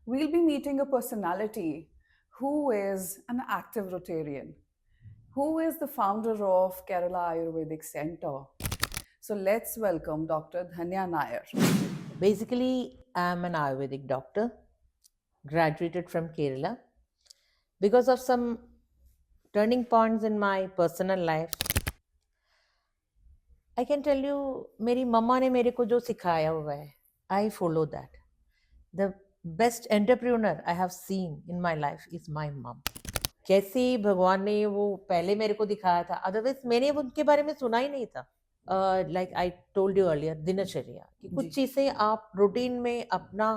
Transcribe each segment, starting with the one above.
We'll be meeting a personality who is an active Rotarian, who is the founder of Kerala Ayurvedic Center. So let's welcome Dr. Dhanya Nair. Basically, I'm an Ayurvedic doctor, graduated from Kerala. Because of some turning points in my personal life, I can tell you, मेरी मम्मा ने मेरे को जो सिखाया हुआ है, I follow that. The best entrepreneur I have seen in my life is my mom. कैसे भगवान ने वो पहले मेरे को दिखाया था, अदरवाइज मैंने उनके बारे में सुना ही नहीं था. Like I told you earlier, दिनचर्या कि कुछ जी. चीज़ें आप रूटीन में अपना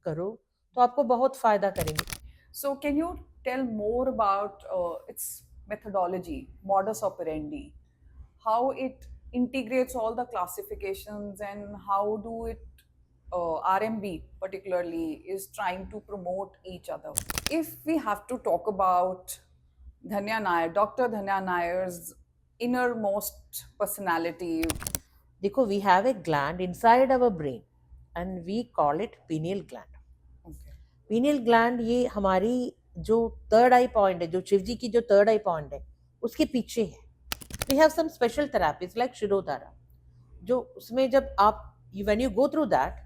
करो तो आपको बहुत फायदा करेंगे. So, can you tell more about its methodology, modus operandi, how it integrates all the classifications, and how do it RMB particularly is trying to promote each other? If we have to talk about Dhanya Nair, Dr. Dhanya Nair's innermost personality. देखो, we have a gland inside our brain and we call it pineal gland. Okay. Pineal gland ये हमारी जो third I point है, जो शिव जी की जो third I point है, उसके पीछे है. We have some special therapies like shirodhara, जो उसमें जब आप when you go through that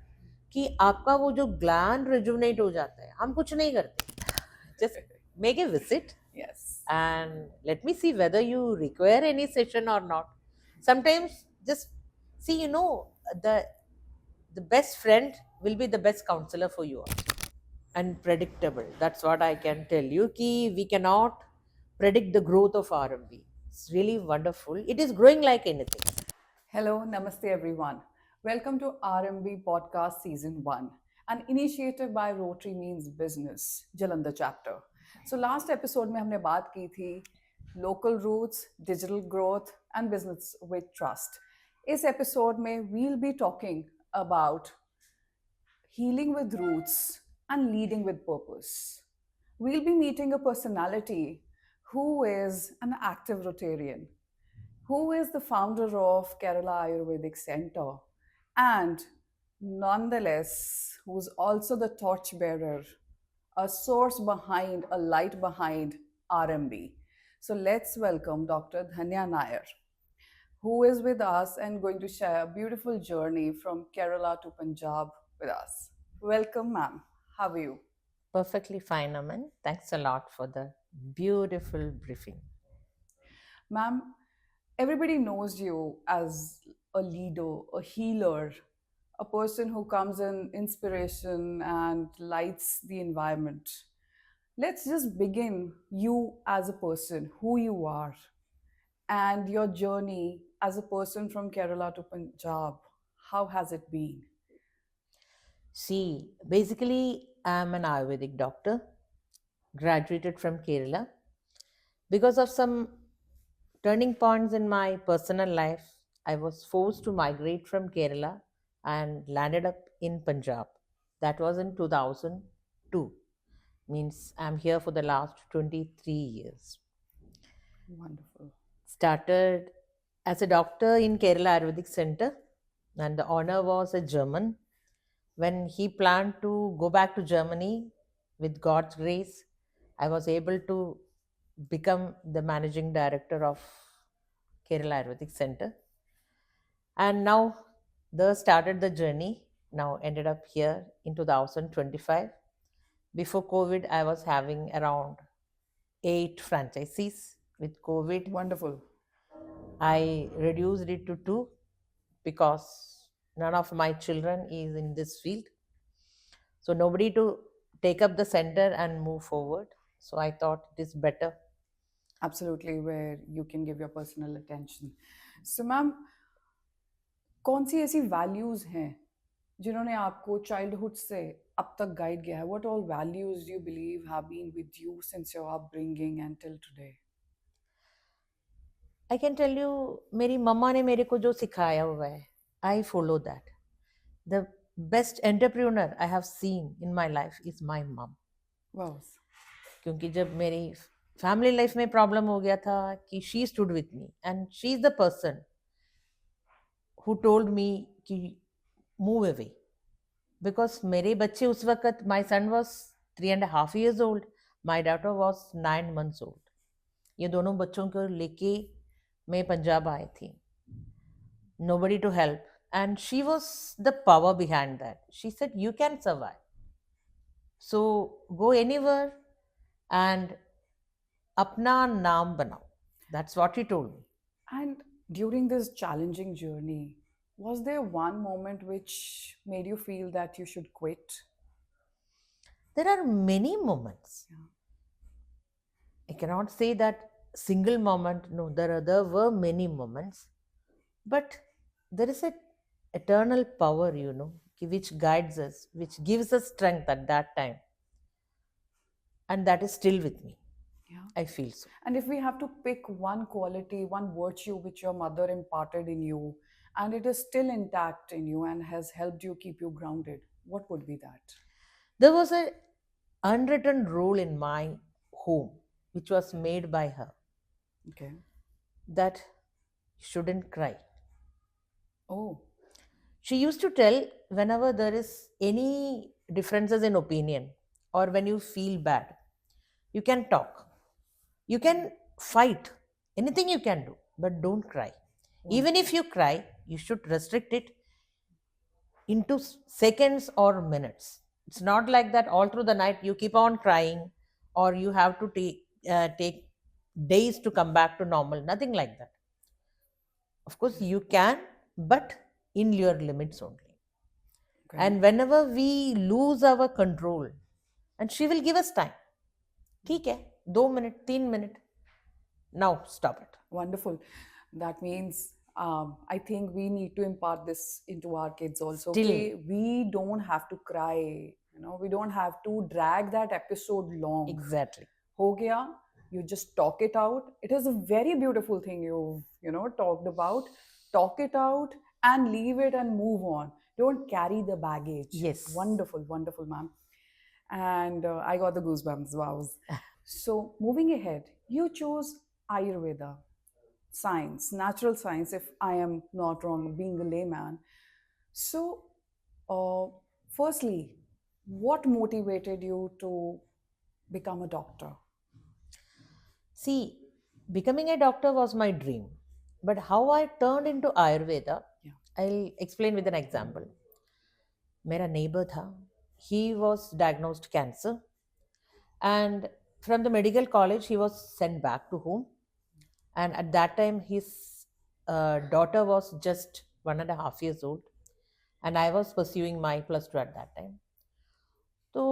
कि आपका वो जो ग्लैंड रिजुवनेट हो जाता है. हम कुछ नहीं करते, just make a visit Yes. and let me see whether you require any session or not. Sometimes just see, the best friend will be the best counselor for you also. And predictable, that's what I can tell you, ki we cannot predict the growth of RMB. It's really wonderful, it is growing like anything. Hello, namaste everyone. Welcome to RMB Podcast Season 1, an initiative by Rotary Means Business, Jalandhar chapter. So last episode में हमने बात की थी local roots, digital growth and business with trust. इस episode में we'll be talking about healing with roots and leading with purpose. We'll be meeting a personality who is an active Rotarian, who is the founder of Kerala Ayurvedic Center, and nonetheless, who's also the torchbearer, a source behind, a light behind RMB. So let's welcome Dr. Dhanya Nair, who is with us and going to share a beautiful journey from Kerala to Punjab with us. Welcome, ma'am. How are you? Perfectly fine, Aman. Thanks a lot for the beautiful briefing. Ma'am, everybody knows you as a leader, a healer, a person who comes in inspiration and lights the environment. Let's just begin you as a person, who you are, and your journey as a person from Kerala to Punjab. How has it been? See, basically, I'm an Ayurvedic doctor, graduated from Kerala. Because of some turning points in my personal life, I was forced to migrate from Kerala and landed up in Punjab. That was in 2002. Means I'm here for the last 23 years. Wonderful. Started as a doctor in Kerala Ayurvedic Center, and the owner was a German. When he planned to go back to Germany, with God's grace, I was able to become the managing director of Kerala Ayurvedic Center. And now the started the journey. Now ended up here in 2025. Before COVID, I was having around 8 franchisees. With COVID, Wonderful. I reduced it to 2 because none of my children is in this field. So nobody to take up the center and move forward. So I thought it is better. Absolutely, where you can give your personal attention. So, ma'am, कौन सी ऐसी values हैं जिन्होंने आपको childhood से अब तक guide किया है? What all values do you believe have been with you since your upbringing and till today? I can tell you, मेरी मम्मा ने मेरे को जो सिखाया हुआ है, I follow that. The best entrepreneur I have seen in my life is my mom. Wow. क्योंकि जब मेरी फैमिली लाइफ में प्रॉब्लम हो गया था कि she stood with me and she is the person who told me कि move away. Because मेरे बच्चे उस वक्त, my son was 3.5 years old, my daughter was 9 months old. ये दोनों बच्चों को लेके मैं पंजाब आई थी. Nobody to help. And she was the power behind that. She said, you can survive. So go anywhere and apna naam banao. That's what he told me. And during this challenging journey, was there one moment which made you feel that you should quit? There are many moments. Yeah. I cannot say that single moment. No, there were many moments. But there is a eternal power, which guides us, which gives us strength at that time. And that is still with me. Yeah. I feel so. And if we have to pick one quality, one virtue which your mother imparted in you, and it is still intact in you and has helped you keep you grounded, what would be that? There was a unwritten rule in my home, which was made by her, Okay. that you shouldn't cry. Oh. She used to tell, whenever there is any differences in opinion or when you feel bad, you can talk, you can fight, anything you can do, but don't cry. Even if you cry, you should restrict it into seconds or minutes. It's not like that all through the night you keep on crying, or you have to take days to come back to normal. Nothing like that. Of course, you can, but in your limits only. Okay. And whenever we lose our control, and she will give us time. ठीक है, 2 minutes, 3 minutes. Now stop it. Wonderful. That means I think we need to impart this into our kids also. Still. Okay, we don't have to cry. We don't have to drag that episode long. Exactly. Ho gaya, you just talk it out. It is a very beautiful thing you've talked about. Talk it out and leave it and move on. Don't carry the baggage. Yes. Wonderful, wonderful, ma'am. And I got the goosebumps. Wow. So moving ahead, you chose Ayurveda, science, natural science, if I am not wrong, being a layman. So, firstly, what motivated you to become a doctor? See, becoming a doctor was my dream. But how I turned into Ayurveda, Yeah. I'll explain with an example. मेरा neighbor था, he was diagnosed cancer, and from the medical college he was sent back to home. And at that time his daughter was just 1.5 years old, and I was pursuing my +2 at that time. So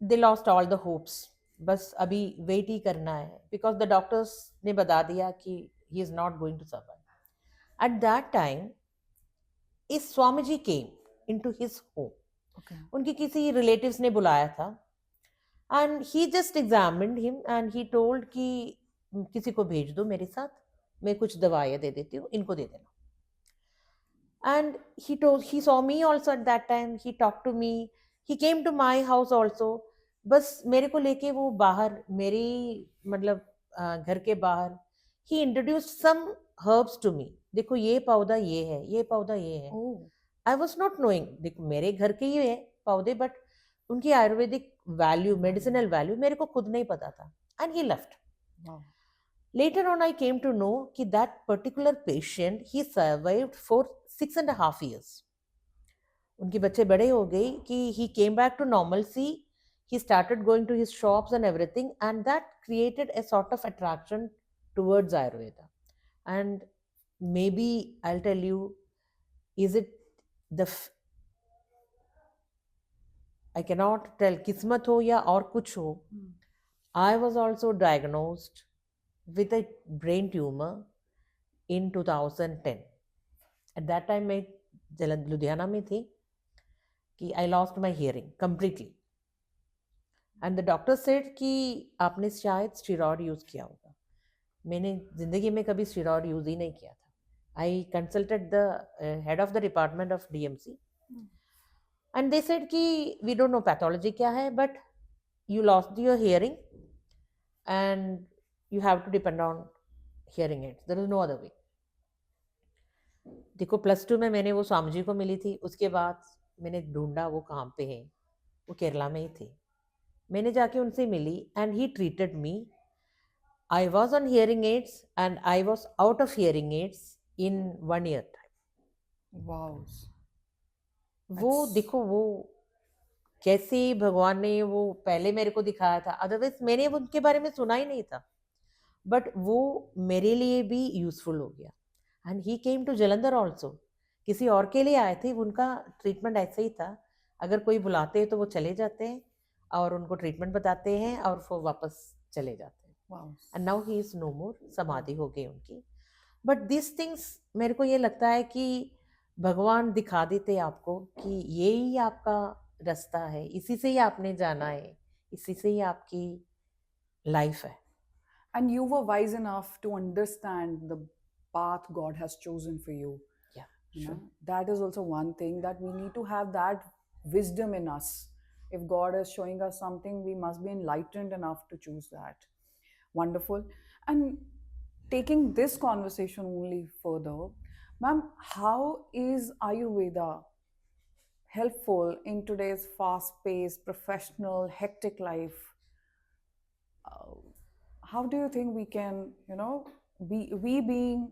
they lost all the hopes. बस अभी wait ही करना है, because the doctors ने बता दिया कि he is not going to survive. At that time इस Swami ji came into his home. उनके किसी रिलेटिव्स ने बुलाया था, and he just examined him and he told कि किसी को भेज दो मेरे साथ, मैं कुछ दवाइयाँ दे देती हूँ, इनको दे देना. And he saw me also at that time. He talked to me. He came to my house also. बस मेरे को लेके वो बाहर, मेरी मतलब घर के बाहर, he introduced some herbs to me. देखो ये पौधा ये है, ये पौधा ये है. I was not knowing. देखो मेरे घर के ही है पौधे, बट उनकी आयुर्वेदिक वैल्यू, मेडिसिनल वैल्यू मेरे को खुद नहीं पता था. And he left. Wow. Later on, I came to know that particular patient, he survived for 6.5 years. उनके बच्चे बड़े हो गए कि he came back to normalcy. He started going to his shops and everything, and that created a sort of attraction towards Ayurveda. And maybe I'll tell you, is it I cannot tell, किस्मत हो या और कुछ हो. I was also diagnosed with a brain tumor in 2010. At that time मैं लुधियाना में थी कि I lost my hearing completely. And the doctor said कि आपने शायद स्टीरॉयड यूज़ किया होगा. मैंने ज़िंदगी में कभी स्टीरॉयड यूज़ ही नहीं किया था. I consulted the head of the department of DMC. And they said कि we don't know pathology क्या है, but you lost your hearing and you have to depend on hearing aids. There is no other way. देखो +2 में मैंने वो स्वामी जी को मिली थी. उसके बाद मैंने ढूंढा वो कहाँ पे है, वो केरला में ही थे। मैंने जाके उनसे मिली and he treated me. I was on hearing aids and I was out of hearing aids in 1 year time. Wow. वो That's देखो वो कैसे भगवान ने वो पहले मेरे को दिखाया था, अदरवाइज मैंने उनके बारे में सुना ही नहीं था, बट वो मेरे लिए भी यूजफुल हो गया। And he came to Jalandhar also, किसी और के लिए आए थे, उनका ट्रीटमेंट ऐसे ही था, अगर कोई बुलाते हैं तो वो चले जाते हैं और उनको ट्रीटमेंट बताते हैं और वो वापस चले जाते हैं। wow. And now he is no more, समाधि हो गई उनकी। बट दिस थिंग्स मेरे को ये लगता है कि भगवान दिखा देते हैं आपको कि ये ही आपका रास्ता है, इसी से ही आपने जाना है, इसी से ही आपकी लाइफ है। And you were wise enough to understand the path God has chosen for you. या You sure. know, that is also one thing that we need to have that wisdom in us. If God is showing us something, we must be enlightened enough to choose that. Wonderful. And taking this conversation only further, ma'am, how is Ayurveda helpful in today's fast paced, professional, hectic life? uh, how do you think we can, we being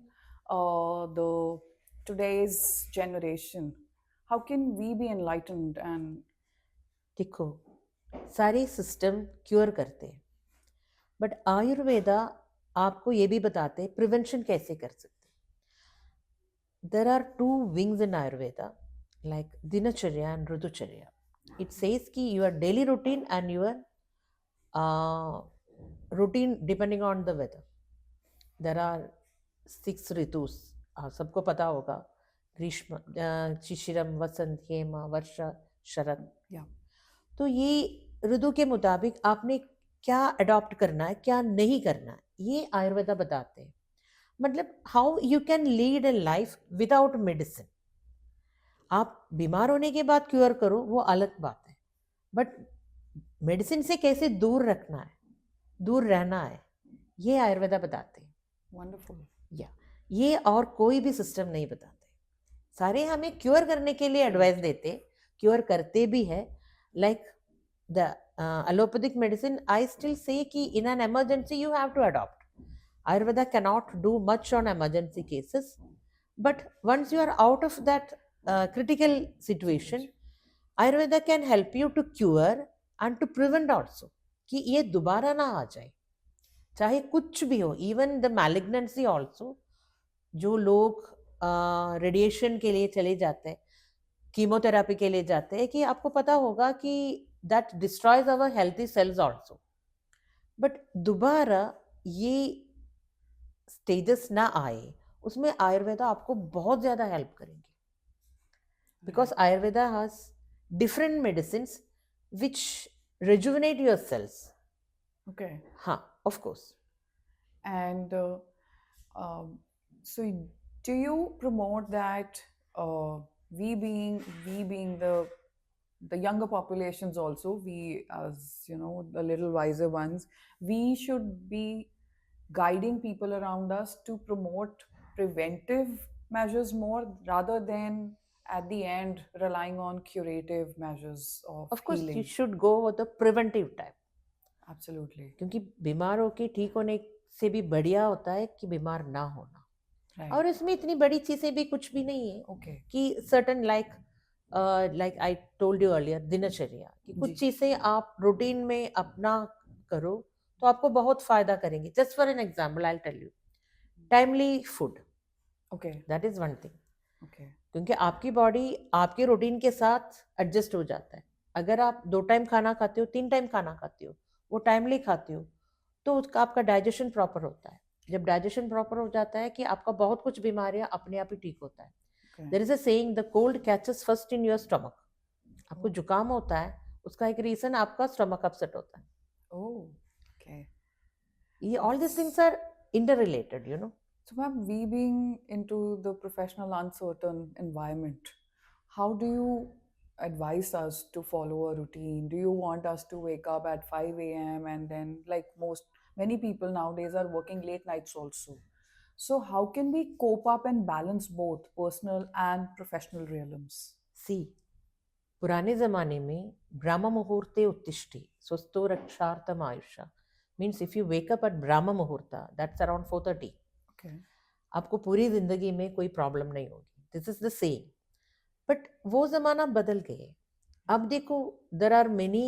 the today's generation, how can we be enlightened and देखो, सारे system cure करते हैं, but Ayurveda आपको ये भी बताते हैं prevention कैसे कर सकते हैं। There are two wings in Ayurveda, like dinacharya and ritucharya. It says कि your daily routine and your routine depending on the weather. There are 6 ऋतुस, सबको पता होगा, ग्रीष्म, शिशिरम, वसंत, हेम, वर्षा, शरद। yeah, तो ये ऋतु के मुताबिक आपने क्या अडॉप्ट करना है, क्या नहीं करना है, ये आयुर्वेदा बताते हैं। मतलब how you can lead A life without medicine. आप बीमार होने के बाद क्योर करो, वो अलग बात है, बट मेडिसिन से कैसे दूर रखना है, दूर रहना है, ये आयुर्वेदा बताते हैं। wonderful. या ये और कोई भी सिस्टम नहीं बताते। सारे हमें क्योर करने के लिए एडवाइस देते, क्योर करते भी है। Like the allopathic medicine, I still say कि in an emergency you have to adopt. Ayurveda cannot do much on emergency cases, but once you are out of that critical situation, Ayurveda can help you to cure and to prevent also, कि ये दोबारा ना आ जाए, चाहे कुछ भी हो, even the malignancy also. जो लोग रेडिएशन के लिए चले जाते हैं, कीमोथेरापी के लिए जाते हैं, कि आपको पता होगा कि that destroys our healthy cells also, but दोबारा ये स्टेजेस ना आए, उसमें आयुर्वेदा आपको बहुत ज़्यादा हेल्प करेंगे, because Ayurveda has different medicine which rejuvenate your cells. Okay. हाँ, of course. And um, so do you promote that we being the younger populations also, we as the little wiser ones, we should be guiding people around us to promote preventive measures more rather than at the end relying on curative measures of Of course, you healing? should go with the preventive type, Absolutely. क्योंकि बीमार होके ठीक होने से भी बढ़िया होता है कि बीमार ना होना। Right. और इसमें इतनी बड़ी चीजें भी कुछ भी नहीं है Okay. कि certain like I told you earlier, दिनचर्या कि जी। कुछ चीजें आप रूटीन में अपना करो तो आपको बहुत फायदा करेंगे। Just for an example I tell you, timely food, Okay. That is one thing. Okay. क्योंकि आपकी बॉडी आपके रूटीन के साथ एडजस्ट हो जाता है। अगर आप 2 टाइम खाना खाते हो, 3 टाइम खाना खाते हो, वो टाइमली खाते हो, तो उसका आपका डाइजेशन प्रॉपर होता है। जब डाइजेशन प्रॉपर हो जाता है कि आपका बहुत कुछ बीमारियां अपने आप ही ठीक होता है। Okay. There is a saying, the cold catches first in your stomach. आपको Oh. जुकाम होता है, उसका एक रीजन आपका स्टमक अपसेट होता है। Oh. Okay. ये all this things are inter related, you know. So, ma'am, we being into the professional uncertain environment, how do you advise us to follow a routine? Do you want us to wake up at 5 a.m. and then, like many people nowadays are working late nights also? So, how can we cope up and balance both personal and professional realms? See, पुराने जमाने में ब्रह्म मुहूर्ते उत्तिष्ठि स्वस्तो रक्षार्थम आयुषा means if you wake up at Brahma muhurta that's around 4:30 Okay. आपको पूरी जिंदगी में कोई प्रॉब्लम नहीं होगी. This is the same. But वो जमाना बदल गए. अब देखो, there are many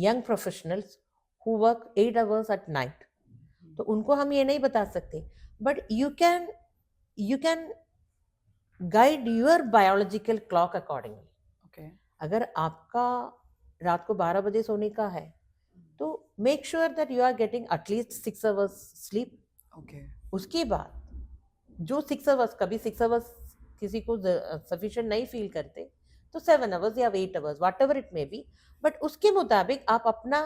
young professionals who work 8 hours at night. तो उनको हम ये नहीं बता सकते, but you can guide your biological clock accordingly. Okay. अगर आपका रात को 12 बजे सोने का है तो make sure that you are getting at least 6 hours sleep. Okay. उसके बाद जो 6 hours, कभी 6 hours किसी को सफिशिएंट नहीं फील करते तो 7 hours या 8 hours what ever it may be, but उसके मुताबिक आप अपना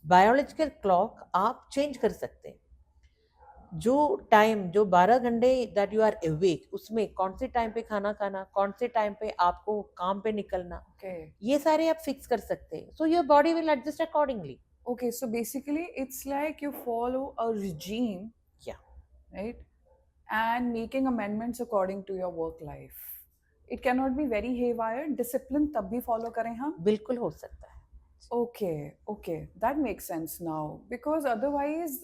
बायोलॉजिकल क्लॉक आप चेंज कर सकते हैं. जो टाइम, जो 12 घंटे दैट यू आर अवेक, उसमें कौन से टाइम पे खाना खाना, कौन से टाइम पे आपको काम पे निकलना, Okay. ये सारे आप फिक्स कर सकते हैं. So your body will adjust accordingly. Okay, so basically it's like you follow a regime, Yeah. right? And making amendments according to your work life. It cannot be very haywire. Discipline तब भी follow करें हम. बिल्कुल हो सकता है. Okay, that makes sense now, because otherwise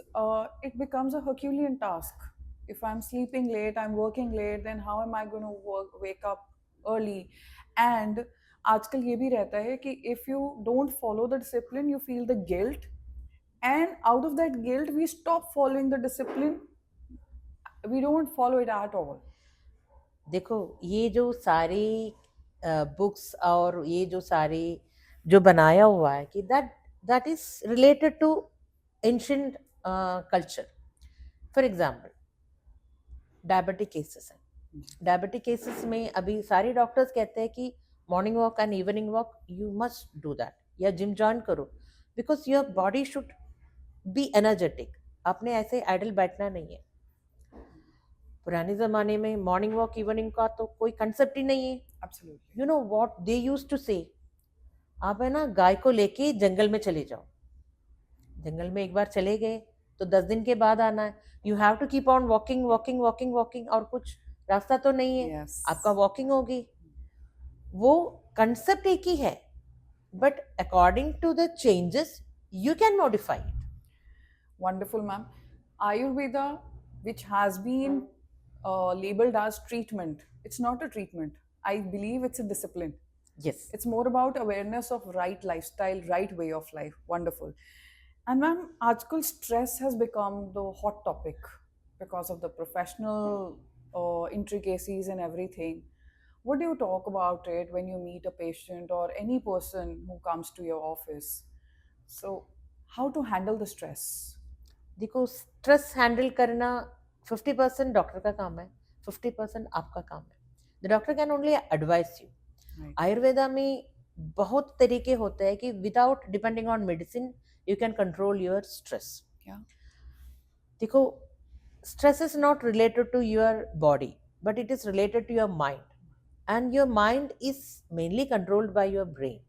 it becomes a Herculean task. If I'm sleeping late, I'm working late, then how am I going to wake up early? And आजकल ये भी रहता है कि if you don't follow the discipline, you feel the guilt, and out of that guilt, we stop following the discipline. We don't follow it at all. देखो, ये जो सारी बुक्स और ये जो सारी जो बनाया हुआ है कि that is related to ancient culture. For example, diabetic cases है. डायबिटिक केसेस में अभी सारे डॉक्टर्स कहते हैं कि morning walk and evening walk you must do that, या जिम जॉइन करो, because your body should be energetic. आपने ऐसे आइडल बैठना नहीं है. पुराने ज़माने में मॉर्निंग वॉक इवनिंग का तो कोई कंसेप्ट ही नहीं है. Absolutely. You know what they used to say, आप है ना गाय को लेके जंगल में चले जाओ. जंगल में एक बार चले गए तो 10 दिन के बाद आना है. You have to keep on walking walking walking walking, और कुछ रास्ता तो नहीं है. Yes. आपका वॉकिंग होगी. वो कंसेप्ट एक ही है, but according to the changes you can modify it. Wonderful, ma'am. Ayurveda, which has been labeled as treatment, it's not a treatment. I believe it's a discipline. Yes. It's more about awareness of right lifestyle, right way of life. Wonderful. And ma'am, आजकल stress has become the hot topic because of the professional intricacies and everything. What do you talk about it when you meet a patient or any person who comes to your office? So, how to handle the stress? देखो, stress handle करना 50% doctor का काम है, 50% आपका काम है. The doctor can only advise you. Right. Ayurveda में बहुत तरीके होते हैं कि without depending on medicine you can control your stress. Yeah. देखो, stress is not related to your body, but it is related to your mind, and your mind is mainly controlled by your brain.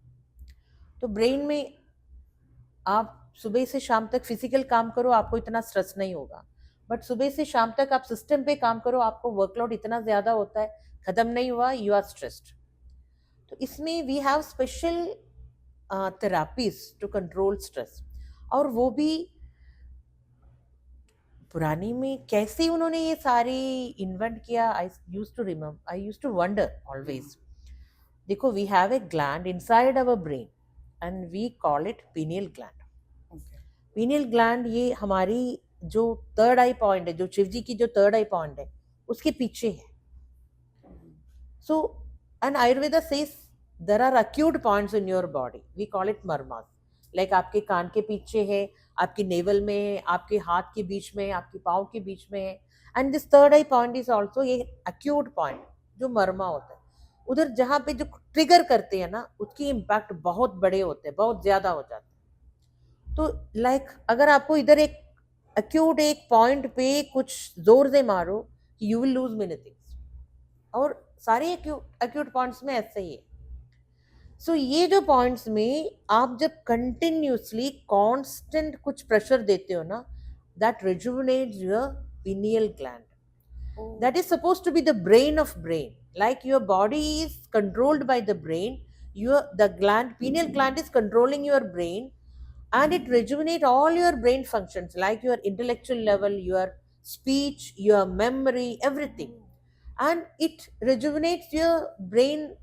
तो brain में आप सुबह से शाम तक physical काम करो, आपको इतना स्ट्रेस नहीं होगा. बट सुबह से शाम तक आप सिस्टम पे काम करो, आपको वर्कलोड इतना ज़्यादा होता है, ख़त्म नहीं हुआ, यू आर स्ट्रेस्ड. तो इसमें we have special therapies to control stress. और वो भी पुरानी में कैसे उन्होंने ये सारी इन्वेंट किया, I use to wonder always. देखो, we have a gland inside our brain and we call it pineal gland. Okay. Pineal gland ये हमारी जो थर्ड आई पॉइंट है, जो शिव जी की जो थर्ड आई पॉइंट है, उसके पीछे है. So and Ayurveda says there are acute points in your body, we call it marmas. Like आपके कान के पीछे है, आपके नेवल में है, आपके हाथ के बीच में है, आपके पाँव के बीच में है. And this third I point is also ये अक्यूट पॉइंट जो मर्मा होता है. उधर जहाँ पे जो ट्रिगर करते हैं ना, उसकी इम्पैक्ट बहुत बड़े होते हैं, बहुत ज़्यादा हो जाते हैं. तो लाइक अगर आपको इधर एक अक्यूट एक पॉइंट पे कुछ जोर से मारो, you will lose many things. और सारे अक्यूट पॉइंट्स में ऐसे ही है. सो ये जो पॉइंट्स में आप जब कंटिन्यूसली कांस्टेंट कुछ प्रेशर देते हो ना, that rejuvenates your pineal gland. Oh. That is supposed to be the brain of brain. Like your body is controlled by the brain, the pineal gland is controlling your brain, and it rejuvenate all your brain functions like your intellectual level, your speech, your memory, everything. And it rejuvenates your brain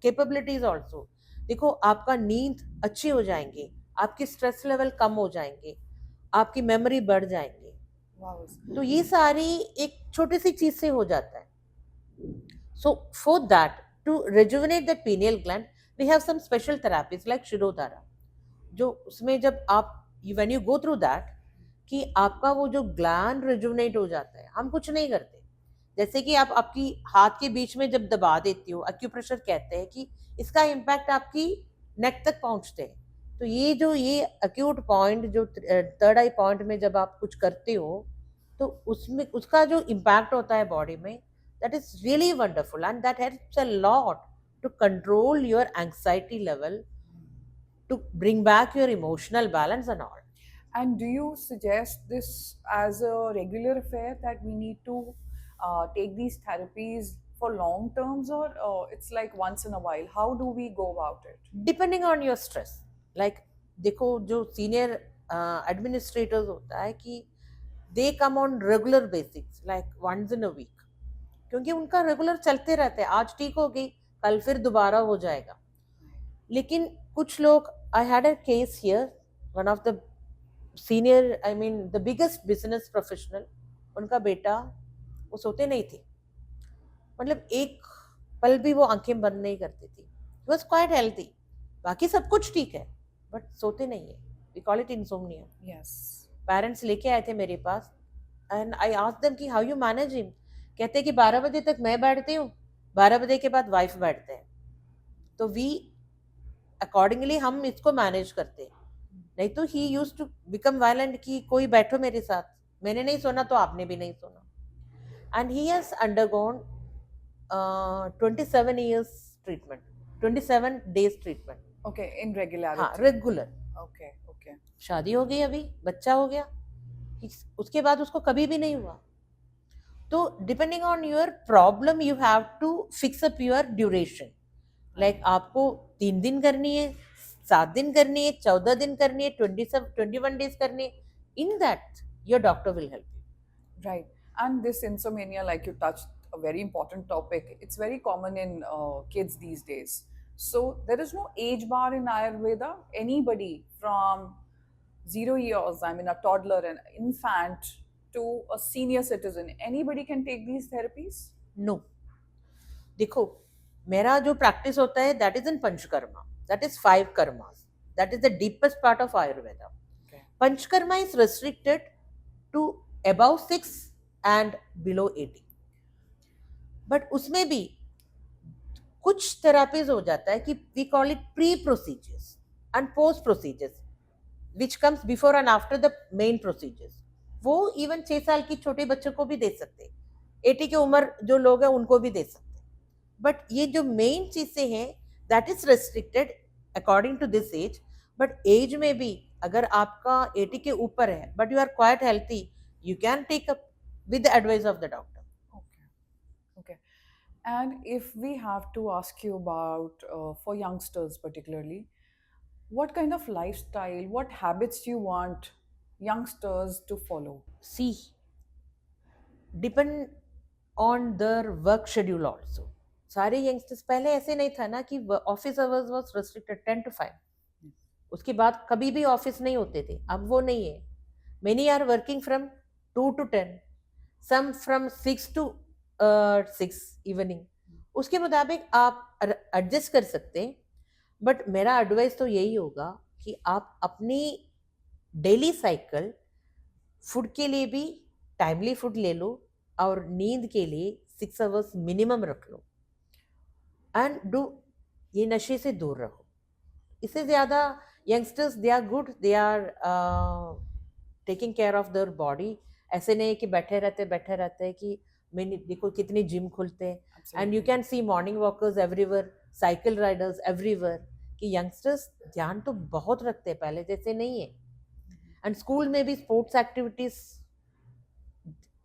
capabilities also. देखो आपका नींद अच्छी हो जाएंगे, आपके stress level कम हो जाएंगे, आपकी मेमोरी बढ़ जाएंगे. Wow. तो ये सारी एक छोटी सी चीज से हो जाता है. So for that, to rejuvenate the pineal gland, we have some special therapies like shirodhara, जो उसमें जब आप when you go through that, कि आपका वो जो ग्लैंड रिजुवनेट हो जाता है. हम कुछ नहीं करते, जैसे कि आप आपकी हाथ के बीच में जब दबा देती हो, एक्यूप्रेशर कहते हैं कि इसका इम्पैक्ट आपकी नेक तक पहुंचते हैं. तो ये अक्यूट पॉइंट जो थर्ड आई पॉइंट में जब आप कुछ करते हो, तो उसमें उसका जो इम्पैक्ट होता है बॉडी में, that is really wonderful, and that helps a lot to control your anxiety level, to bring back your emotional balance and all. And do you suggest this as a regular affair that we need to take these therapies for long terms, or it's like once in a while? How do we go about it? Depending on your stress. Like देखो जो senior administrators होता है कि they come on regular basics like once in a week, क्योंकि उनका regular चलते रहते हैं. आज ठीक हो गई, कल फिर दोबारा हो जाएगा. लेकिन कुछ लोग, I had a case here, one of the senior, I mean the biggest business professional, उनका बेटा, वो सोते नहीं थे, मतलब एक पल भी वो आंखें बंद नहीं करती थी. ही वाज क्वाइट हेल्थी, बाकी सब कुछ ठीक है, बट सोते नहीं है. We call it insomnia. Yes. Parents लेके आए थे मेरे पास, एंड आई आस्क्ड देम कि हाउ यू मैनेज हिम. कहते कि 12 बजे तक मैं बैठती हूँ, 12 बजे के बाद वाइफ बैठते हैं. तो वी अकॉर्डिंगली हम इसको मैनेज करते हैं. नहीं तो he used to become violent कि कोई बैठो मेरे साथ, मैंने नहीं सोना तो आपने भी नहीं सोना. And he has undergone 27 years treatment, 27 days treatment. Okay, in regularity. हाँ, रेगुलर. Okay, okay. शादी हो गई, अभी बच्चा हो गया, उसके बाद उसको कभी भी नहीं हुआ. तो depending on your problem you have to fix up your duration. Like आपको 3 दिन करनी है, 7 दिन करनी है, 14 दिन करनी है, 21 days करनी है. In that your doctor will help you. Right. And this insomnia, like you touched a very important topic, it's very common in kids these days. So there is no age bar in Ayurveda. Anybody from 0 years, I mean a toddler, an infant, to a senior citizen, anybody can take these therapies? No. देखो मेरा जो practice होता है that is in panchakarma, that is 5 कर्मास, that is the deepest part of Ayurveda. Okay. Panchakarma is restricted to above 6 and below 80. But उसमें भी कुछ therapies हो जाता है कि we call it pre procedures and post procedures, which comes before and after the main procedures. वो even 6 साल की छोटे बच्चों को भी दे सकते, 80 की उम्र जो लोग हैं उनको भी दे सकते. बट ये जो मेन चीजें हैं that is restricted according to this age. But age में भी अगर आपका 80 के ऊपर है but you are quite healthy, you can take up with the advice of the doctor. Okay. Okay. And if we have to ask you about, for youngsters particularly, what kind of lifestyle, what habits do you want youngsters to follow? See, depend on their work schedule also. सारे youngsters, पहले ऐसे नहीं था ना कि office hours was restricted 10 to 5, उसके बाद कभी भी ऑफिस नहीं होते थे. अब वो नहीं है. Many are working from 2 to 10, some from 6 to 6 evening. उसके मुताबिक आप एडजस्ट कर सकते हैं. बट मेरा एडवाइस तो यही होगा कि आप अपनी डेली साइकिल, फूड के लिए भी टाइमली फूड ले लो और नींद के लिए 6 आवर्स मिनिमम रख लो. एंड डू, ये नशे से दूर रहो. इससे ज़्यादा youngsters they are good, they are taking care of their body. ऐसे नहीं कि बैठे रहते हैं कि मैंने देखो कितनी जिम खुलते हैं. And you can see morning walkers everywhere, cycle Riders everywhere. कि यंगस्टर्स ध्यान तो बहुत रखते हैं, पहले जैसे नहीं है. एंड स्कूल में भी sports activities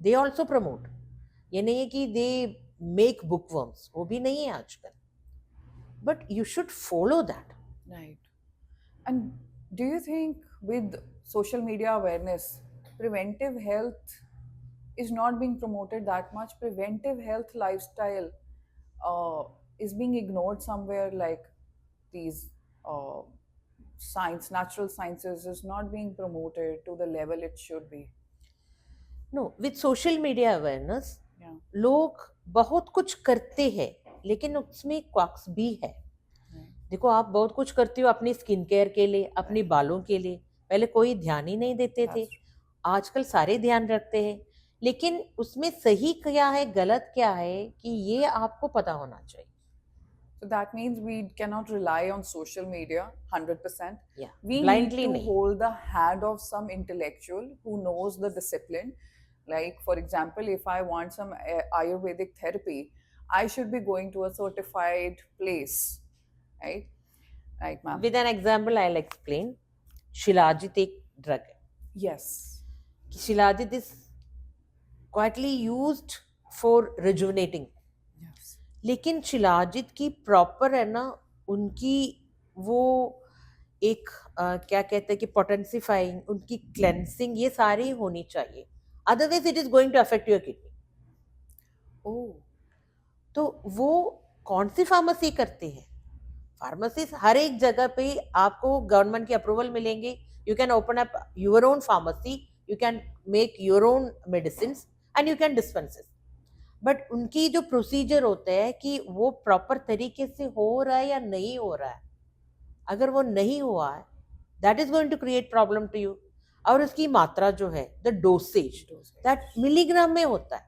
they also promote. ये नहीं है कि दे मेक बुक वर्म्स, वो भी नहीं है आजकल. but you should follow that. Right. And do you think with social media awareness, preventive health is not being promoted that much? Preventive health lifestyle uh, is being ignored somewhere, like these uh, science, natural sciences is not being promoted to the level it should be. No, with social media awareness Yeah. लोग बहुत कुछ करते हैं, लेकिन उसमें quarks भी है. Right. देखो, आप बहुत कुछ करते हो अपनी स्किन केयर के लिए, अपनी Right. बालों के लिए. पहले कोई ध्यान ही नहीं देते थे. That's true. आजकल सारे ध्यान रखते हैं, लेकिन उसमें सही क्या है, गलत क्या है, कि ये आपको पता होना चाहिए. So that means we cannot rely on social media 100%. Yeah, We blindly need to नहीं. hold the hand of some intellectual who knows the discipline. Like, for example, if I want some Ayurvedic therapy, I should be going to a certified place, right? Right, ma'am. With an example, I'll explain. Shilajit एक drug है. Yes. Shilajit is quietly used for rejuvenating. Yes. लेकिन शिलाजित की proper है ना, उनकी वो एक क्या कहते हैं कि पोटेंसिफाइंग, उनकी क्लेंसिंग, ये सारी होनी चाहिए. Otherwise it is going to affect your kidney. Oh. तो वो कौन सी फार्मेसी करते हैं? फार्मेसिस्ट हर एक जगह पे आपको गवर्नमेंट की अप्रूवल मिलेंगे. You can open up your own pharmacy, you can make your own medicine and you can dispense. But उनकी जो प्रोसीजर होता है कि वो प्रॉपर तरीके से हो रहा है या नहीं हो रहा है. अगर वो नहीं हुआ है, that is going to create problem to you. और उसकी मात्रा जो है, द डोसेज, दैट मिलीग्राम में होता है.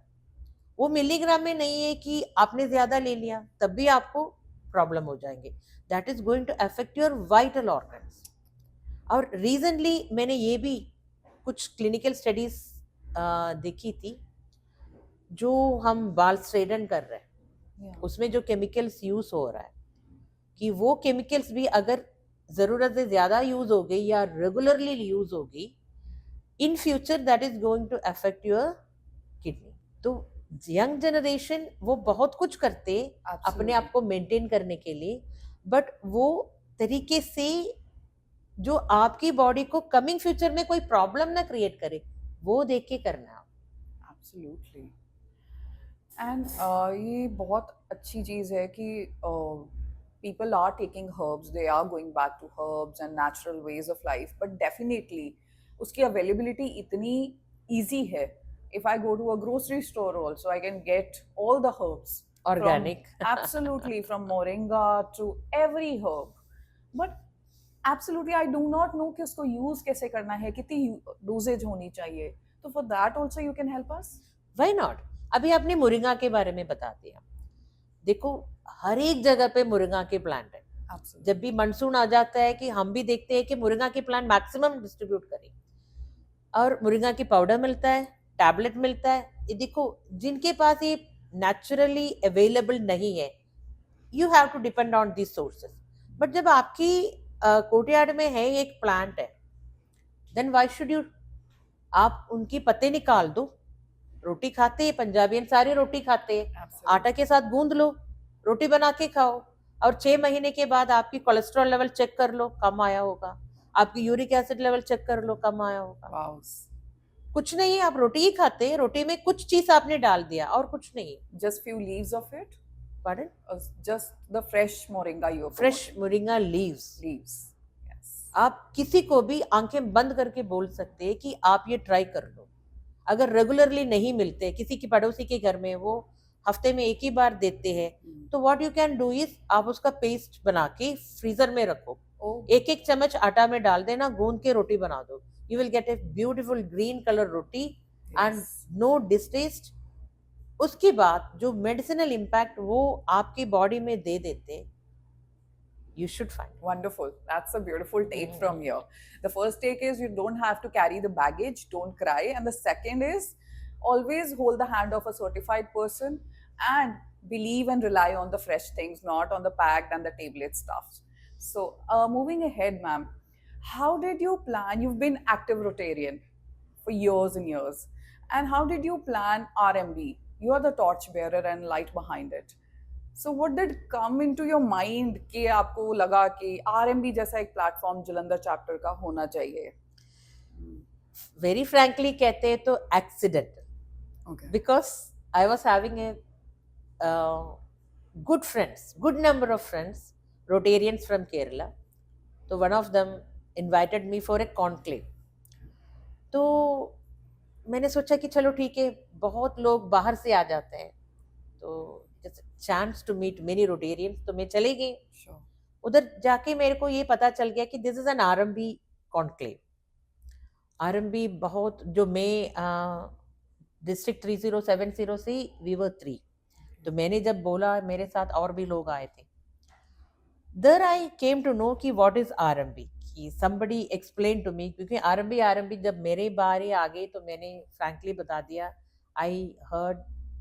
वो मिलीग्राम में नहीं है कि आपने ज्यादा ले लिया तब भी आपको प्रॉब्लम हो जाएंगे. That is going to affect your vital organs. और रिसेंटली मैंने ये भी कुछ क्लिनिकल स्टडीज देखी थी. जो हम बाल स्ट्रेटन कर रहे हैं, Yeah. उसमें जो केमिकल्स यूज हो रहा है, कि वो केमिकल्स भी अगर जरूरत से ज्यादा यूज हो गई या रेगुलरली यूज हो गई, in future that is going to affect your kidney. तो यंग जनरेशन वो बहुत कुछ करते अपने आप को मेंटेन करने के लिए, बट वो तरीके से जो आपकी बॉडी को कमिंग फ्यूचर में कोई प्रॉब्लम ना क्रिएट करे, वो देख के करना. Absolutely. एंड ये बहुत अच्छी चीज़ है कि people are taking herbs, they are going back to herbs and natural ways of life, but definitely उसकी availability इतनी easy है. If I go to a grocery store also, I can get all the herbs. Organic. Absolutely, from moringa to every herb. But absolutely, I do not know कि उसको use कैसे करना है, कितनी dosage होनी चाहिए. तो for that also you can help us? Why not? अभी आपने मुरिंगा के बारे में बता दिया. देखो, हर एक जगह पे मुरिंगा के प्लांट है. Absolutely. जब भी मानसून आ जाता है कि हम भी देखते हैं कि मुरिंगा के प्लांट मैक्सिमम डिस्ट्रीब्यूट करें. और मुरिंगा की पाउडर मिलता है, टैबलेट मिलता है. ये देखो, जिनके पास ये नेचुरली अवेलेबल नहीं है, you have to depend on this sources. But जब आपकी कोर्टयार्ड में है एक प्लांट है, देन व्हाई शुड यू, आप उनकी पत्ते निकाल दो. रोटी खाते हैं पंजाबियन, सारे रोटी खाते हैं. Absolutely. आटा के साथ गूंद लो, रोटी बना के खाओ. और 6 महीने के बाद आपकी कोलेस्ट्रॉल लेवल चेक कर लो, कम आया होगा. आपकी यूरिक एसिड लेवल चेक कर लो, कम आया होगा. Wow. कुछ नहीं है, आप रोटी ही खाते हैं. रोटी में कुछ चीज आपने डाल दिया और कुछ नहीं. Just few leaves of it? Pardon? Just the fresh moringa you fresh moringa leaves. leaves. Yes. आप किसी को भी आंखें बंद करके बोल सकते हैं कि आप ये ट्राई कर लो. अगर रेगुलरली नहीं मिलते, किसी की पड़ोसी के घर में वो हफ्ते में एक ही बार देते हैं, तो what you can do is, आप उसका पेस्ट बना के फ्रीजर में रखो. Oh. एक एक चम्मच आटा में डाल देना, गूंद के रोटी बना दो. You will get a beautiful green colour roti and Yes. No distaste. उसके बाद जो मेडिसिनल इम्पैक्ट वो आपकी बॉडी में दे देते, you should find. Wonderful. That's a beautiful take from here. The first take is you don't have to carry the baggage, don't cry. And the second is always hold the hand of a certified person and believe and rely on the fresh things, not on the packed and the tablet stuff. So, moving ahead, ma'am, how did you plan? You've been active Rotarian for years and years. And how did you plan RMB? You are the torch bearer and light behind it. So what did come into your mind कि आपको लगा कि RMB जैसा एक platform Jalandhar chapter का होना चाहिए? Very frankly कहते हैं तो accidental, Okay. because I was having a good number of friends, Rotarians from Kerala. So one of them invited me for a conclave. तो मैंने सोचा कि चलो ठीक है, बहुत लोग बाहर से आ जाते हैं, तो chance to meet many Rotarians, तो मैं चली गई. Sure. उधर जाके मेरे को ये पता चल गया कि this is an RMB conclave. RMB बहुत, जो मैं डिस्ट्रिक्ट 3070 से वी वर 3, तो मैंने जब बोला, मेरे साथ और भी लोग आए थे. There I came to know कि व्हाट इज आरएमबी, कि somebody explained to me, क्योंकि आरएमबी जब मेरे बारे आ गई तो मैंने फ्रैंकली बता दिया, I heard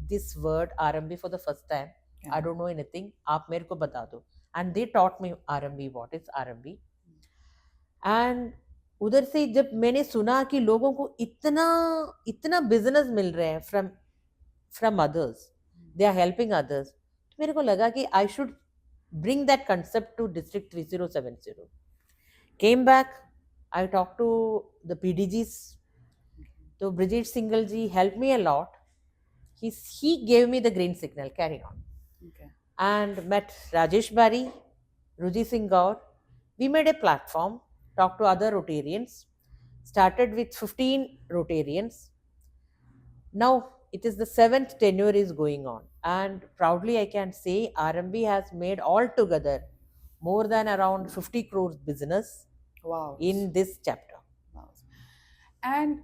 this word RMB for the first time, I don't know anything, आप मेरे को बता दो. And they taught me RMB, what is RMB. And उधर से जब मैंने सुना कि लोगों को इतना इतना बिजनेस मिल रहे हैं from from others, they are helping others, तो मेरे को लगा कि I should bring that concept to district 3070. Came back, I talked to the PDGs. So Bridget Singhal ji helped me a lot. He gave me the green signal, carry on. Okay. And met Rajesh Bari, Ruji Singh Gaur. We made a platform, talked to other Rotarians, started with 15 Rotarians. Now it is the 7th tenure is going on, and proudly I can say RMB has made altogether more than around 50 crores business. Wow. In this chapter. Wow. And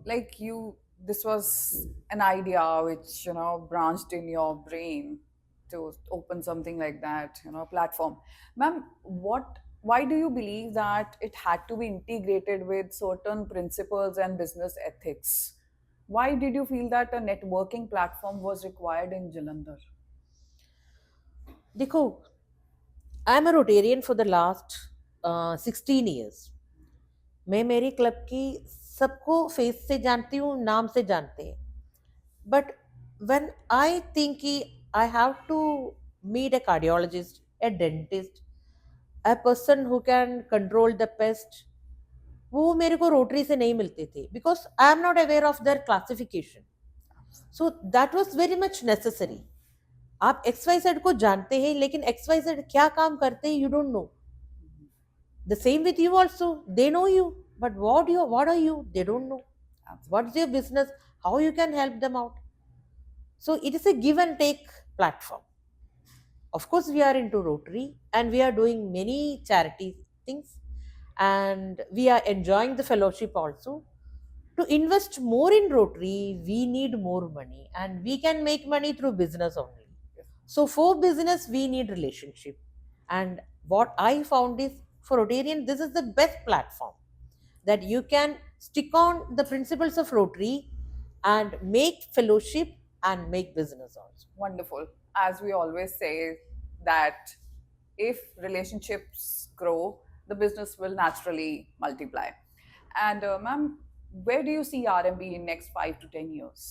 like you, this was an idea which branched in your brain to open something like that, platform. Ma'am, why do you believe that it had to be integrated with certain principles and business ethics? Why did you feel that a networking platform was required in Jalandhar? देखो, I am a Rotarian for the last 16 years. मैं मेरी club की सबको face से जानती हूँ, नाम से जानते हैं. बट व्हेन आई थिंक कि I have to meet a cardiologist, a dentist, a person who can control the pest, वो मेरे को रोटरी से नहीं मिलते थे, because I am not aware of their classification. So that was very much necessary. आप XYZ को जानते हैं, लेकिन XYZ क्या काम करते हैं you don't know. The same with you also. They know you, but what are you? They don't know. What's your business? How you can help them out? So it is a give and take platform. Of course, we are into Rotary and we are doing many charity things, and we are enjoying the fellowship also. To invest more in Rotary, we need more money, and we can make money through business only. So for business, we need relationship. And what I found is, for Rotarian, this is the best platform that you can stick on the principles of Rotary and make fellowship and make business also. Wonderful. As we always say, that if relationships grow, the business will naturally multiply. And ma'am, where do you see RMB in next 5 to 10 years?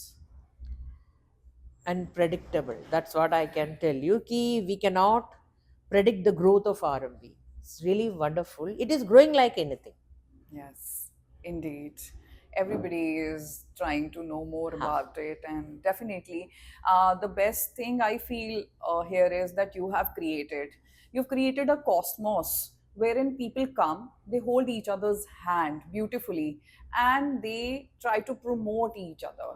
Unpredictable. That's what I can tell you. Ki we cannot predict the growth of RMB. It's really wonderful. It is growing like anything. Yes, indeed. Everybody is trying to know more about it, and definitely, the best thing I feel here is that you've created a cosmos wherein people come, they hold each other's hand beautifully, and they try to promote each other,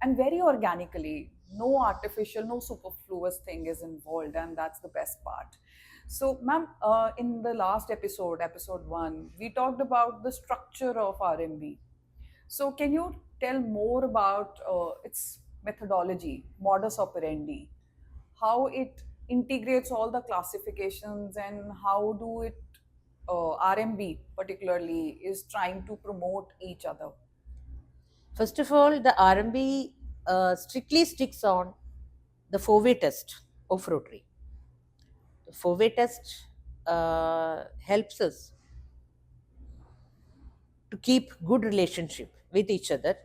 and very organically. No artificial, no superfluous thing is involved, and that's the best part. So, ma'am, in the last episode, episode 1, we talked about the structure of RMB. So, can you tell more about its methodology, modus operandi, how it integrates all the classifications, and how do it RMB particularly is trying to promote each other? First of all, the RMB strictly sticks on the 4-way test of Rotary. The 4-way test helps us to keep good relationship with each other,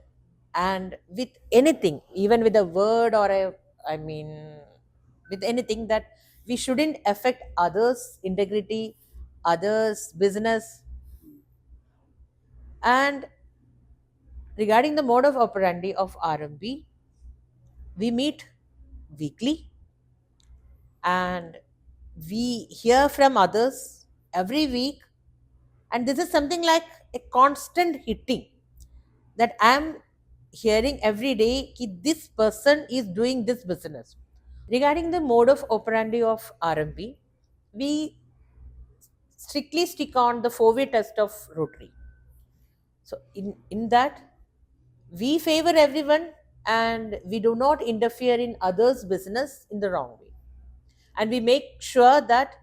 and with anything, even with a word or with anything, that we shouldn't affect others' integrity, others' business. And regarding the mode of operandi of RMB, we meet weekly and we hear from others every week. And this is something like a constant hitting, that I'm hearing every day ki this person is doing this business. Regarding the mode of operandi of RMB, we strictly stick on the four-way test of Rotary. So in that, we favor everyone and we do not interfere in others' business in the wrong way. And we make sure that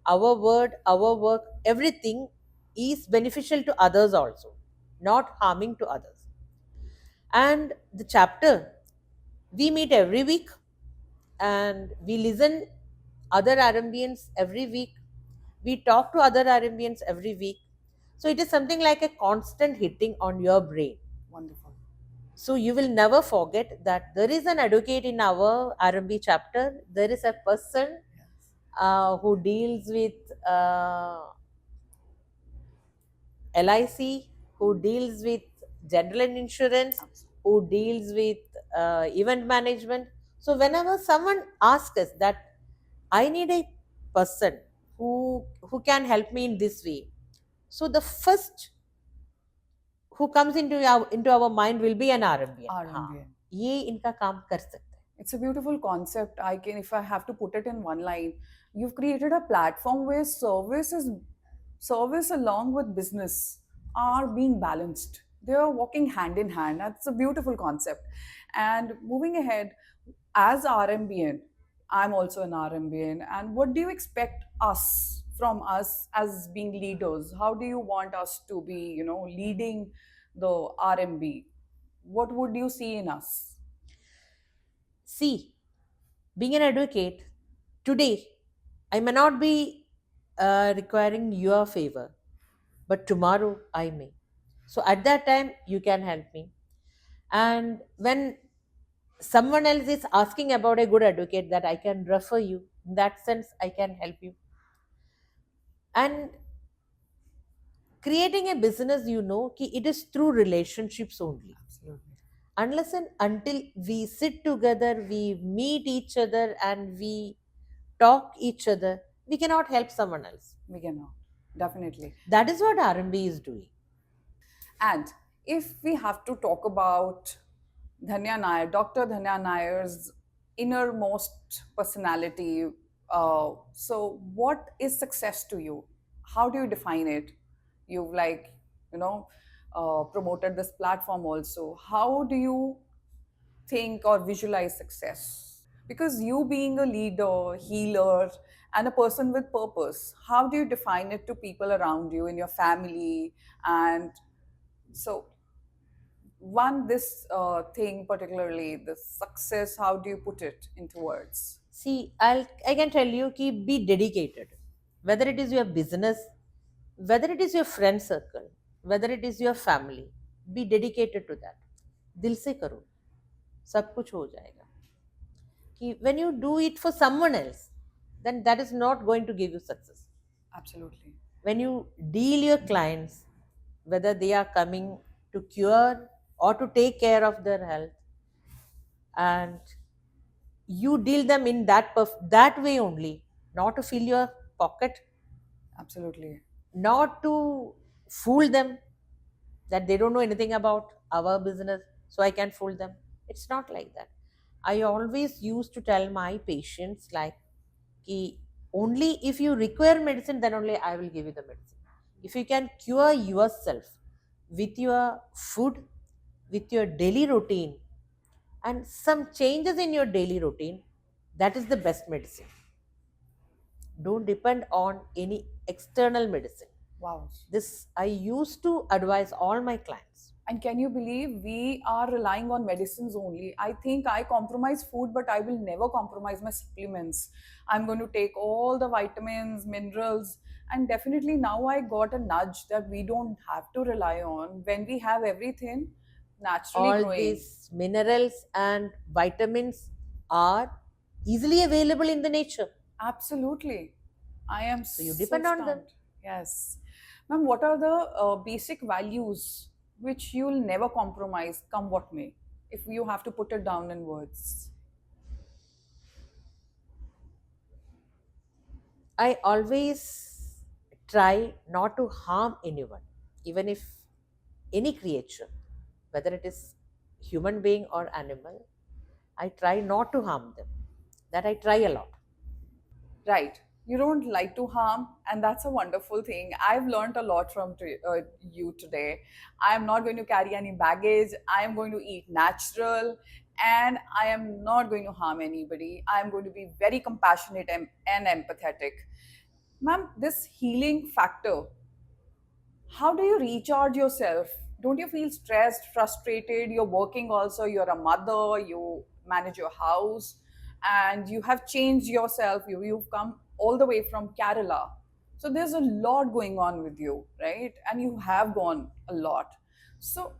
our word, our work, everything is beneficial to others also, not harming to others. And the chapter, we meet every week and we listen other RMBians every week. We talk to other RMBians every week. So it is something like a constant hitting on your brain. Wonderful. So you will never forget that there is an advocate in our RMB chapter. There is a person who deals with LIC, who deals with general insurance, who deals with event management. So whenever someone asks us that I need a person who can help me in this way, so the first who comes into our mind will be an RMBN. RMBN. ये इनका काम कर सकते हैं. It's a beautiful concept. I can, if I have to put it in one line, you've created a platform where service along with business are being balanced. They are walking hand in hand. That's a beautiful concept. And moving ahead, as RMBN, I'm also an RMBN. And what do you expect from us as being leaders? How do you want us to be, leading the RMB? What would you see in us? See, being an advocate, today, I may not be requiring your favor, but tomorrow I may. So at that time, you can help me. And when someone else is asking about a good advocate, that I can refer you, in that sense, I can help you. And creating a business, it is through relationships only. Absolutely. Unless and until we sit together, we meet each other and we talk each other, we cannot help someone else. We cannot. Definitely. That is what RMB is doing. And if we have to talk about Dhanya Nair, Dr. Dhanya Nair's innermost personality, so what is success to you? How do you define it? You've promoted this platform also. How do you think or visualize success? Because you being a leader, healer, and a person with purpose, how do you define it to people around you in your family? And so, this thing particularly, this success, how do you put it into words? See, I can tell you, be dedicated. Whether it is your business, whether it is your friend circle, whether it is your family, be dedicated to that. दिल से करो, सब कुछ हो जाएगा. कि when you do it for someone else, then that is not going to give you success. Absolutely. When you deal your clients, whether they are coming to cure or to take care of their health, and you deal them in that way only, not to fill your pocket, Absolutely. not to fool them that they don't know anything about our business, so I can fool them. It's not like that. I always used to tell my patients like, ki, only if you require medicine, then only I will give you the medicine. If you can cure yourself with your food, with your daily routine, and some changes in your daily routine, that is the best medicine. Don't depend on any external medicine. Wow. This I used to advise all my clients. And can you believe we are relying on medicines only? I think I compromise food, but I will never compromise my supplements. I'm going to take all the vitamins, minerals, and definitely now I got a nudge that we don't have to rely on when we have everything naturally All growing. these minerals and vitamins are easily available in the nature. Absolutely. I am So you so depend on them. stunned. Yes. Ma'am, what are the basic values which you'll never compromise, come what may, if you have to put it down in words? I always try not to harm anyone, even if any creature, whether it is human being or animal, I try not to harm them. That I try a lot. Right. You don't like to harm, and that's a wonderful thing. I've learned a lot from you today. I'm not going to carry any baggage. I am going to eat natural, and I am not going to harm anybody. I'm going to be very compassionate and empathetic. Ma'am, this healing factor, how do you recharge yourself? Don't you feel stressed, frustrated? You're working also, you're a mother, you manage your house, and you have changed yourself. You've come all the way from Kerala. So there's a lot going on with you, right? And you have gone a lot. So,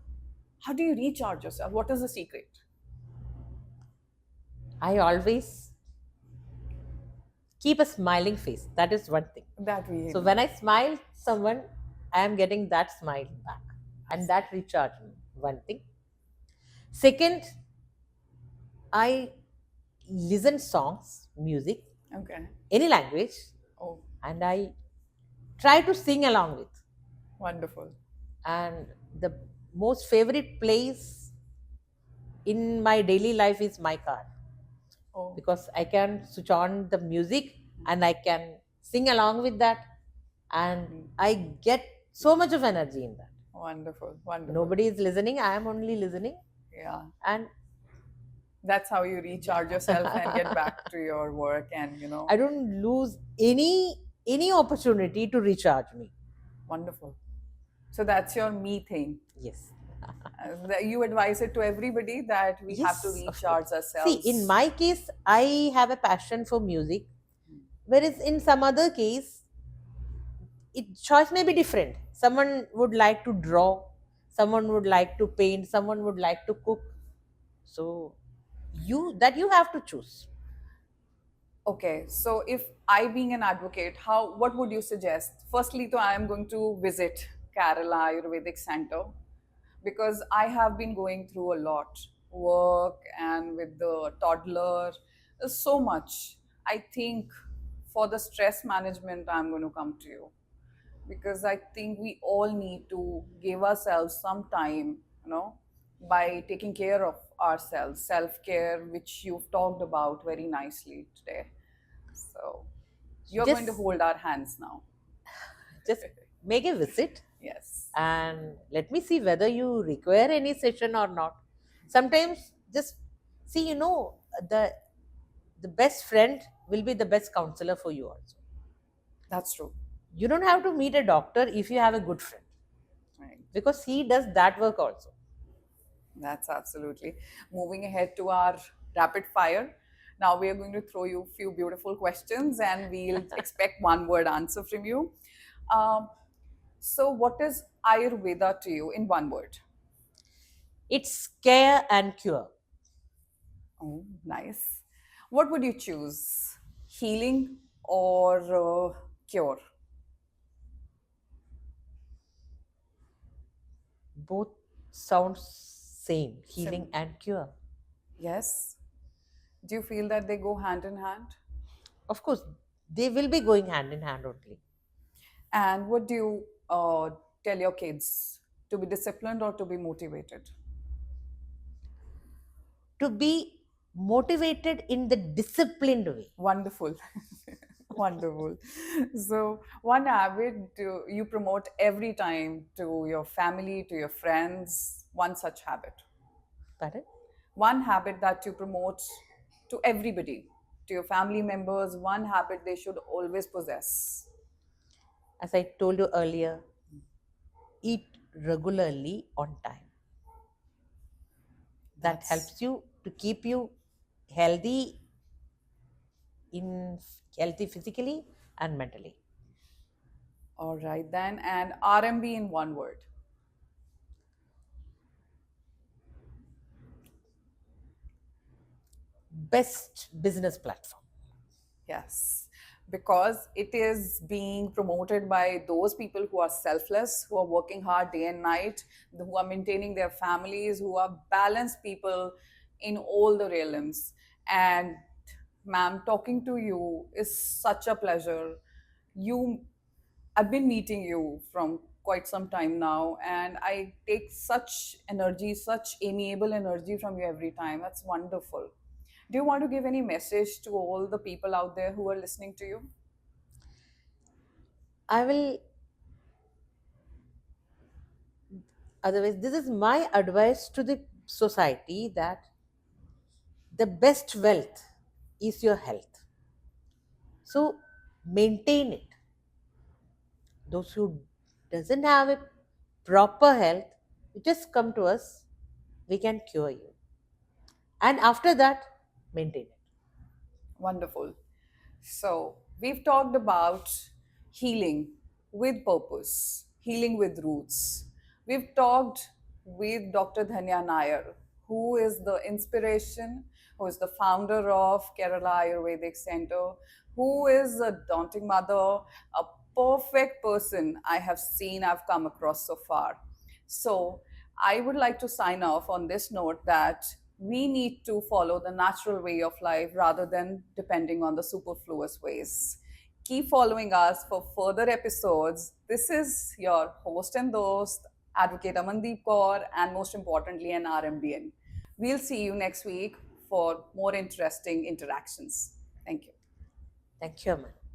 how do you recharge yourself? What is the secret? I always keep a smiling face. That is one thing. That we So know. when I smile someone, I am getting that smile back. And that recharge me. One thing. Second, I listen songs, music, Okay. any language, Oh, and I try to sing along with. wonderful. And the most favorite place in my daily life is my car, Oh, because I can switch on the music and I can sing along with that, and I get so much of energy in that. wonderful, wonderful. Nobody is listening, I am only listening, Yeah. and That's how you recharge yourself and get back to your work and I don't lose any opportunity to recharge me. wonderful. So that's your me thing. Yes. You advise it to everybody that we have to Yes, of recharge course. See, in ourselves. my case, I have a passion for music, whereas in some other case, choice may be different. Someone would like to draw, someone would like to paint, someone would like to cook. So you have to choose. Okay, so if I being an advocate, how what would you suggest? Firstly, I am going to visit Kerala Ayurvedic Center because I have been going through a lot work and with the toddler, so much. I think for the stress management, I'm going to come to you because I think we all need to give ourselves some time, by taking care of ourselves, self care, which you've talked about very nicely today. So you're going to Just hold our hands now. just make a visit Yes. and let me see whether you require any session or not. Sometimes just see, the the best friend will be the best counselor for you also. That's true. You don't have to meet a doctor if you have a good friend, Right. because he does that work also. That's absolutely. Moving ahead to our rapid fire. Now we are going to throw you a few beautiful questions and we'll expect one word answer from you. Um, so, what is Ayurveda to you in one word? It's care and cure. Oh, nice. What would you choose? Healing or cure? Both sounds same, healing Sim- and cure. yes. Do you feel that they go hand in hand? Of course, they will be going hand in hand only. And what do you tell your kids? To be disciplined or to be motivated? To be motivated in the disciplined way. Wonderful. Wonderful. So, one habit you promote every time to your family, to your friends, one such habit. Pardon? One habit that you promote to everybody, to your family members, one habit they should always possess. As I told you earlier, eat regularly on time. That That's helps you to keep you healthy, in healthy physically and mentally. all right then. And RMB in one word. best business platform. Yes, because it is being promoted by those people who are selfless, who are working hard day and night, who are maintaining their families, who are balanced people in all the realms. And ma'am, talking to you is such a pleasure. You, I've been meeting you from quite some time now, and I take such energy, such amiable energy from you every time. That's wonderful. Do you want to give any message to all the people out there who are listening to you? I will, otherwise, this is my advice to the society that the best wealth is your health. So maintain it. Those who doesn't have a proper health, you just come to us, we can cure you. And after that, maintain it. Wonderful. So, we've talked about healing with purpose, healing with roots. We've talked with Dr. Dhanya Nair, who is the inspiration, who is the founder of Kerala Ayurvedic Center, who is a daunting mother, a perfect person I have seen, I've come across so far. So, I would like to sign off on this note that we need to follow the natural way of life rather than depending on the superfluous ways. Keep following us for further episodes. This is your host and host, Advocate Amandeep Kaur, and most importantly, an RMBN. We'll see you next week for more interesting interactions. Thank you. Thank you, Aman.